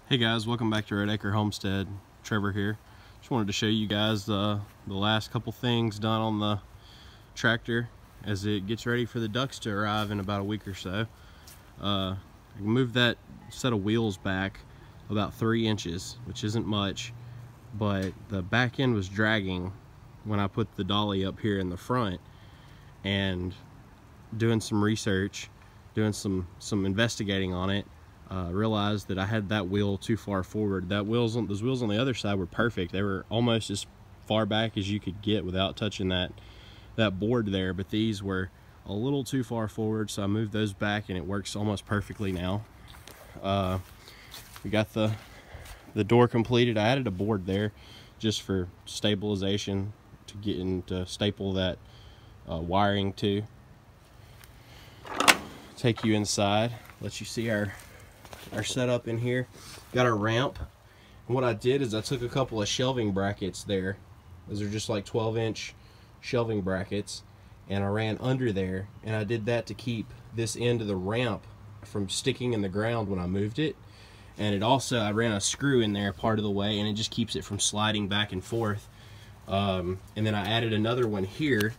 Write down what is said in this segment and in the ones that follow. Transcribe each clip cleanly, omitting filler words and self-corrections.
Hey guys, welcome back to Red Acre Homestead. Trevor here. Just wanted to show you guys the last couple things done on the tractor as it gets ready for the ducks to arrive in about a week or so. I moved that set of wheels back about 3 inches, which isn't much, but the back end was dragging when I put the dolly up here in the front. And doing some research, doing some investigating on it, realized that I had that wheel too far forward. Those wheels on the other side were perfect. They were almost as far back as you could get without touching that board there, but these were a little too far forward, so I moved those back and it works almost perfectly now. We got the door completed. I added a board there just for stabilization to staple that wiring to. Take you inside, let you see our setup in here. Got our ramp, and what I did is I took a couple of shelving brackets there. Those are just like 12-inch shelving brackets, and I ran under there, and I did that to keep this end of the ramp from sticking in the ground when I moved it. And it also, I ran a screw in there part of the way, and it just keeps it from sliding back and forth. And then I added another one here.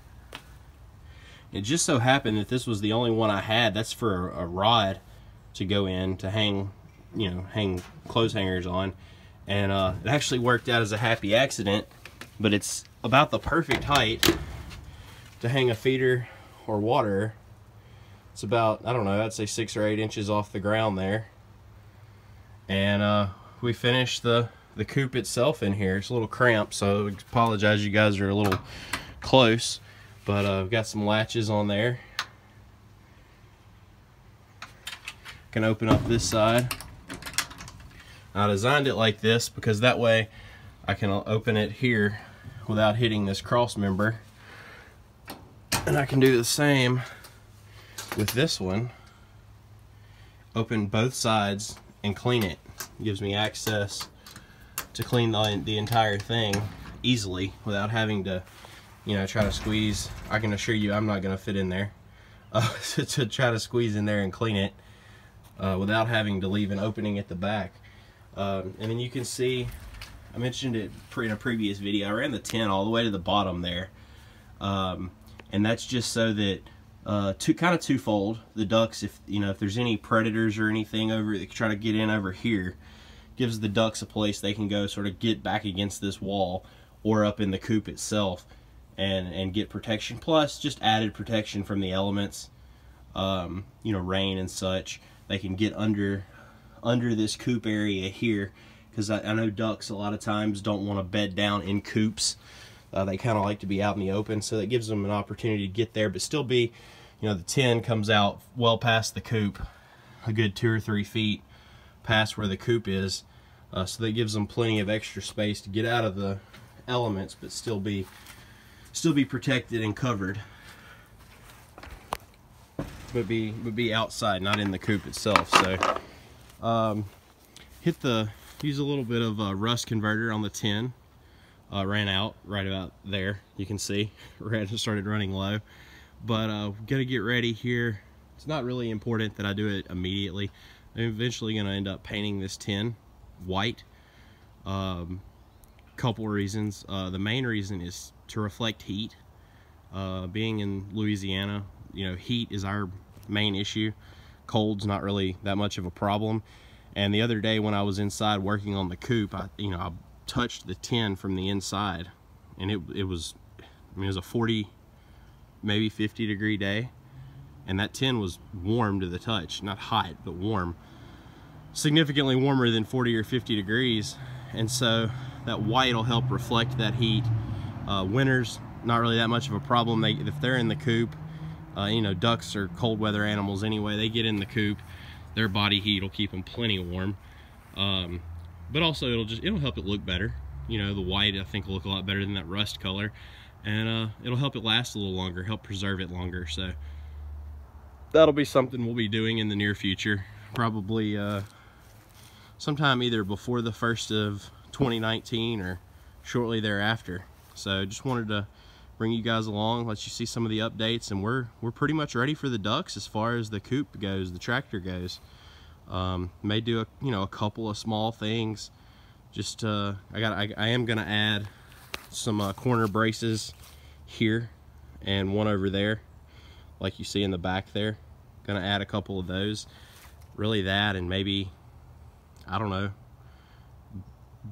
It just so happened that this was the only one I had. That's for a rod to go in to hang clothes hangers on, and it actually worked out as a happy accident. But it's about the perfect height to hang a feeder or water. It's about, I don't know, I'd say 6 or 8 inches off the ground there. And we finished the coop itself in here. It's a little cramped, so I apologize, you guys are a little close. But I've got some latches on there. Can open up this side. I designed it like this because that way I can open it here without hitting this cross member. And I can do the same with this one. Open both sides and clean it. It gives me access to clean the entire thing easily without having to, try to squeeze. I can assure you I'm not going to fit in there to try to squeeze in there and clean it without having to leave an opening at the back. And then you can see, I mentioned it in a previous video, I ran the tin all the way to the bottom there. And that's just so that, kind of twofold, the ducks, if there's any predators or anything over that try to get in over here, gives the ducks a place they can go sort of get back against this wall or up in the coop itself. And get protection, plus just added protection from the elements, rain and such. They can get under this coop area here, because I know ducks a lot of times don't want to bed down in coops. They kind of like to be out in the open, so that gives them an opportunity to get there, but still be, the tin comes out well past the coop, a good 2 or 3 feet past where the coop is, so that gives them plenty of extra space to get out of the elements, but still be protected and covered, but be outside, not in the coop itself. So use a little bit of a rust converter on the tin. Ran out right about there, you can see. Started running low, but gonna get ready here. It's not really important that I do it immediately. I'm eventually gonna end up painting this tin white. Couple reasons. The main reason is to reflect heat. Being in Louisiana, heat is our main issue. Cold's not really that much of a problem. And the other day when I was inside working on the coop, I touched the tin from the inside, and it was a 40, maybe 50 degree day, and that tin was warm to the touch. Not hot, but warm. Significantly warmer than 40 or 50 degrees. And so that white will help reflect that heat. Winters, not really that much of a problem. If they're in the coop, ducks are cold weather animals anyway. They get in the coop, their body heat will keep them plenty warm. But also it'll help it look better. The white, I think, will look a lot better than that rust color, and it'll help it last a little longer, help preserve it longer. So that'll be something we'll be doing in the near future, probably sometime either before the 1st of 2019 or shortly thereafter. So just wanted to bring you guys along, let you see some of the updates, and we're pretty much ready for the ducks as far as the coop goes, the tractor goes. May do a couple of small things. Just I am gonna add some corner braces here and one over there, like you see in the back there. Gonna add a couple of those. Really that, and maybe, I don't know,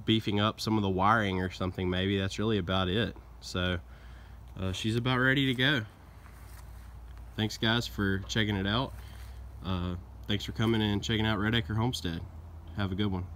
beefing up some of the wiring or something. Maybe that's really about it. So she's about ready to go. Thanks guys for checking it out. Thanks for coming and checking out Red Acre Homestead. Have a good one.